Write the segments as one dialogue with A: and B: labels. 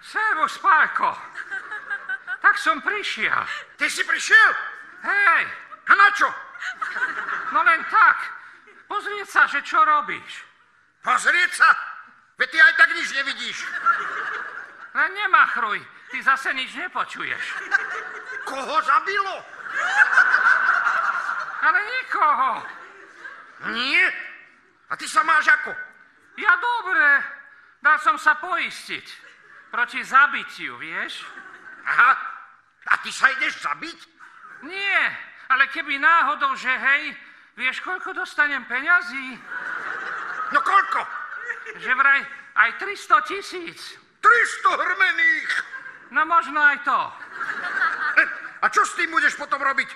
A: Servus, Pálko. Tak som prišiel.
B: Ty si prišiel?
A: Hej.
B: A na čo?
A: No len tak. Pozrieť sa, že čo robíš.
B: Pozrieť sa? Veď ty aj tak nič nevidíš.
A: Len nemachruj. Ty zase nič nepočuješ.
B: Koho zabilo?
A: Ale nikoho.
B: Nie? A ty sa máš ako?
A: Ja dobre. Dal som sa poistiť. Proti zabitiu, vieš?
B: Aha. A ty sa ideš zabiť?
A: Nie, ale keby náhodou, že hej, vieš, koľko dostanem peňazí?
B: No koľko?
A: Že vraj aj 300 000.
B: 300 hrmených.
A: No možno aj to.
B: A čo s tým budeš potom robiť?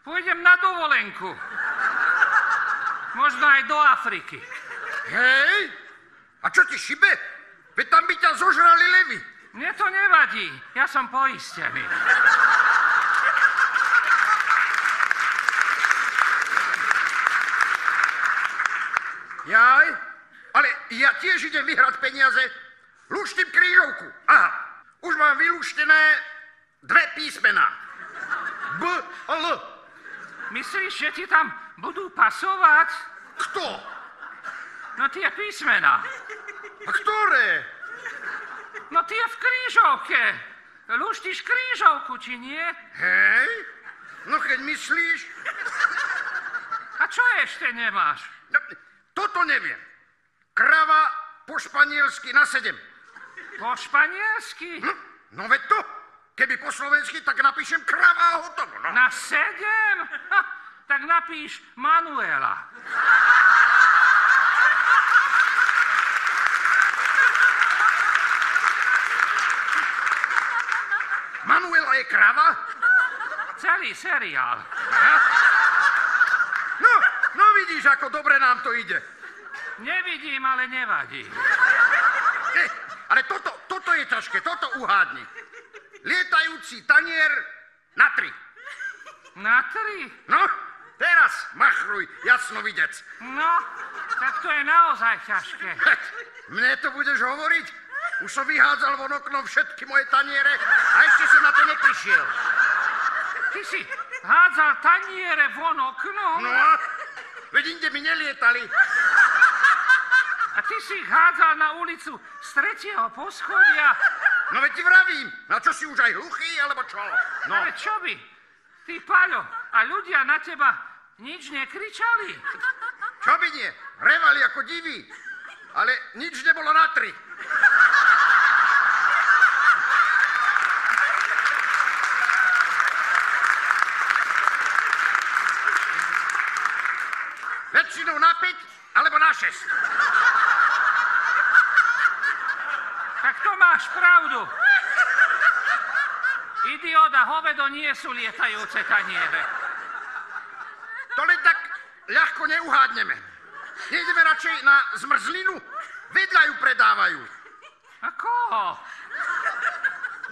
A: Pôjdem na dovolenku. Možno aj do Afriky.
B: Hej? A čo ti šibe? Veď tam by ťa zožrali levy.
A: Mne to nevadí. Ja som poistený.
B: Jaj? Ale ja tiež idem vyhrať peniaze. Luštím krížovku. Aha. Už mám vylúštené 2 písmená. B a L.
A: Myslíš, že ti tam budú pasovať?
B: Kto?
A: No tie písmená.
B: A ktoré?
A: No tie v krížovke. Luštíš krížovku, či nie?
B: Hej? No keď myslíš...
A: A čo ešte nemáš?
B: No, toto neviem. Krava po španielsky na 7.
A: Po španielsky?
B: No veď to. Keby po slovensky, tak napíšem krava a hotovo. No.
A: Na 7? Ha, tak napíš Manuela.
B: Manuela je krava?
A: Celý seriál.
B: No vidíš, ako dobre nám to ide.
A: Nevidím, ale nevadí.
B: Ale toto je ťažké, toto uhádni. Lietajúci tanier na 3.
A: Na 3?
B: No, teraz machruj, jasnovidec.
A: No, tak to je naozaj ťažké.
B: Mne to budeš hovoriť? Už som vyhádzal von oknom všetky moje taniere a ešte som na to neprišiel.
A: Ty si hádzal taniere von oknom?
B: No a? Veď inde mi nelietali.
A: A ty si ich hádzal na ulicu z 3. poschodia?
B: No veď ti vravím, na čo si už aj hluchý, alebo čo? No.
A: Ale čo by? Ty, Paľo, a ľudia na teba nič nekričali?
B: Čo by nie? Revali ako diví, ale nič nebolo na 3. Väčšinou na 5, alebo na 6.
A: Tak to máš pravdu. Idiot a hovedo nie sú lietajúce taniere.
B: To len tak ľahko neuhádneme. Nejdeme radšej na zmrzlinu? Vedľa ju predávajú.
A: A koho?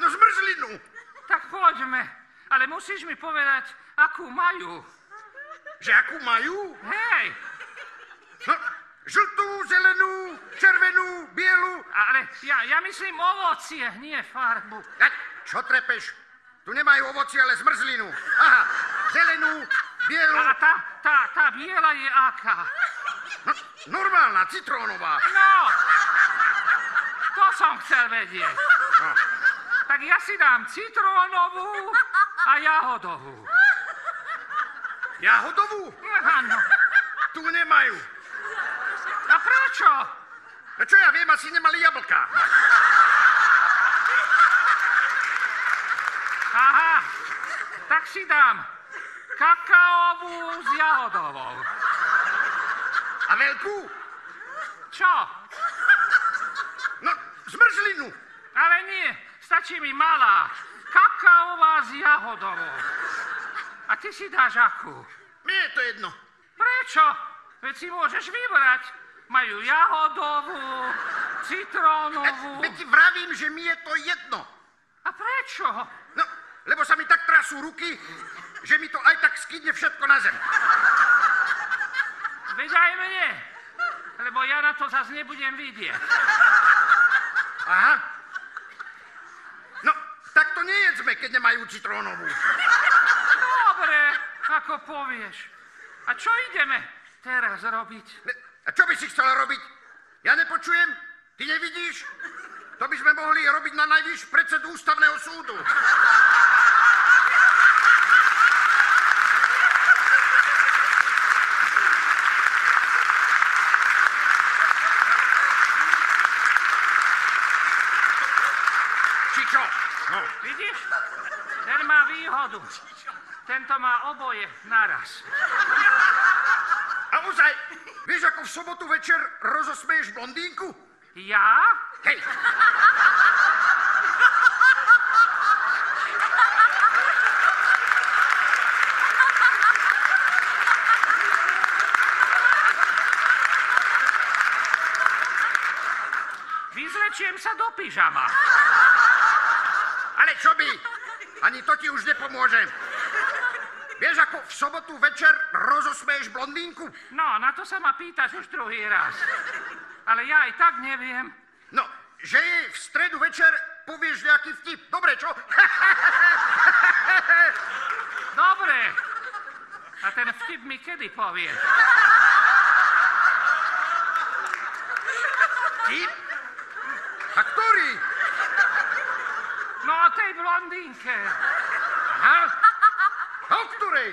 B: No zmrzlinu.
A: Tak poďme. Ale musíš mi povedať, akú majú.
B: Že akú majú?
A: Hej.
B: No, žltú, zelenú, červenú, bielu.
A: Ale ja myslím ovocie, nie farbu.
B: Čo trepeš? Tu nemajú ovocie, ale zmrzlinu. Aha, zelenú, bielu.
A: A tá biela je aká?
B: No, normálna, citrónová.
A: No, to som chcel vedieť.
B: No.
A: Tak ja si dám citrónovú a jahodovú.
B: Jahodovú?
A: Áno.
B: Tu nemajú.
A: A prečo?
B: No čo ja viem, asi nemali jablká.
A: Aha, tak si dám kakaovú s jahodovou.
B: A veľkú?
A: Čo?
B: No, zmrzlinu.
A: Ale nie, stačí mi malá. Kakaová s jahodovou. A ty si dáš akú?
B: Mne je to jedno.
A: Prečo? Veď si môžeš vybrať. Majú jahodovú, citrónovú.
B: Veď ti vravím, že mi je to jedno.
A: A prečo?
B: No, lebo sa mi tak trasú ruky, že mi to aj tak skydne všetko na zem.
A: Veď aj mne. Lebo ja na to zase nebudem vidieť.
B: Aha. Jedzme, keď nemajú citrónovú.
A: Dobre, ako povieš. A čo ideme teraz robiť?
B: A čo by si chcela robiť? Ja nepočujem? Ty nevidíš? To by sme mohli robiť na najvyšší predsedu ústavného súdu. Či čo? No.
A: Vidíš? Ten má výhodu. Tento má oboje naraz.
B: A ozaj, vieš, ako v sobotu večer rozosmeješ blondínku?
A: Ja?
B: Hej.
A: Vyzlečiem sa do pyžama.
B: Ale čo by? Ani to ti už nepomôže. Vieš, ako v sobotu večer rozosmeješ blondínku?
A: No, na to sa ma pýtaš už druhý raz. Ale ja aj tak neviem.
B: No, že jej v stredu večer povieš nejaký vtip. Dobre, čo?
A: Dobre. A ten vtip mi kedy povie?
B: Vtip? A ktorý?
A: No, o tej blondínke.
B: Aha. A o ktorej?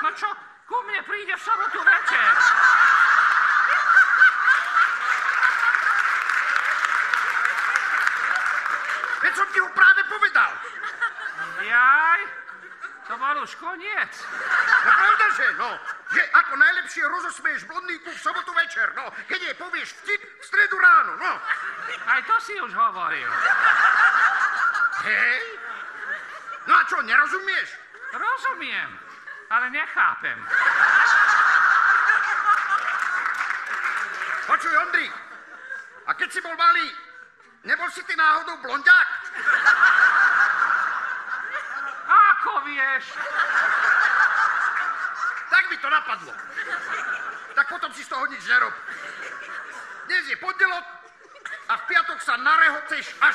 A: No čo, ku mne príde v sobotu večer.
B: Veď som ti ho práve povedal.
A: Jaj, to bol už koniec.
B: No pravda, že no. Že ako najlepšie rozosmeješ blondínku v sobotu večer, no. Keď jej povieš vtip v stredu ráno, no.
A: Aj to si už hovoril.
B: Hej? No a čo, nerozumieš?
A: Rozumiem, ale nechápem.
B: Počuj, Ondrík, a keď si bol malý, nebol si ty náhodou blonďák?
A: Ako vieš?
B: Tak mi to napadlo. Tak potom si z toho nič nerob. Dnes je pondelok a v piatok sa narehoceš až.